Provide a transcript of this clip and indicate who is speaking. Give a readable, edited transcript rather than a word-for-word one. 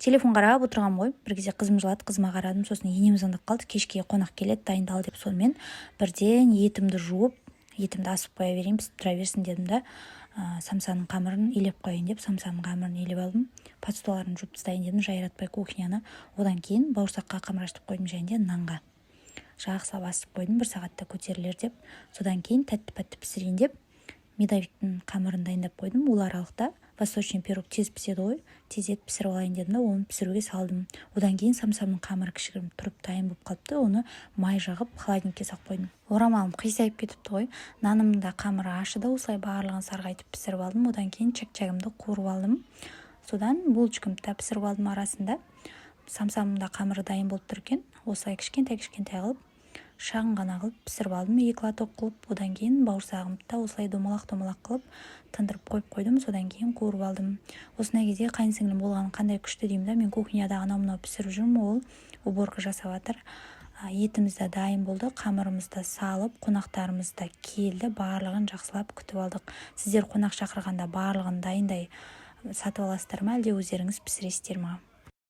Speaker 1: телефон қарап отырғам ғой. Бір кезде қызым жылады, қызыма қарадым, сосын енем звондап қалды, кешке қонақ келеді, дайындал деп. Сонымен бірден етімді жуып, етімді асып қоя берейін, пісіп тұра берсін дедім да, самсаның қамырын илеп қояйын деп самсаның қамырын илеп алдым. Подстоларын жуып тастайын дедім, жайратпай кухняны. Одан кейін бауырсаққа қамыр ашытып қойдым, және де нанға жақсылап асып қойдым, 1 сағатта көтерілер деп. Содан кейін тәтті-пәтті пісірейін деп медовиктің қамырын дайындап қойдым. Ол аралықта восточный пирог тез піседі ғой, тез ет пісіріп алайын дедім да, оны пісіруге салдым. Одан кейін самсамның қамыры кішігірім тұрып дайын болып қалыпты, оны май жағып холодильникке салып қойдым. Орамалым қисайып кетіпті ғой, нанымның да қамыры ашыды, осылай барлығын сарғайтып пісіріп алдым. Одан кейін чак-чагымды қуырып алдым. Содан булочкамды да пісіріп алдым арасында. Самсамның да қамыры дайын болып тұр екен, осылай кішкентай қылып шағын ғана қылып пісіріп алдым, 2 лоток қылып. Одан кейін бауырсағымды да осылай домалақ қылып тындырып қойып қойдым. Содан кейін қуырып алдым. Осындай кезде қайынсіңлім болғаны қандай күшті деймін да, мен кухняда анау-мынау пісіріп жүрмін, ол уборка жасап жатыр. Етіміз де дайын болды, қамырымызды салып, қонақтарымыз да келді, барлығын жақсылап күтіп алдық. Сіздер қонақ шақырғанда барлығын дайындай сатып аласыздар ма, әлде өздеріңіз пісіресіздер ме?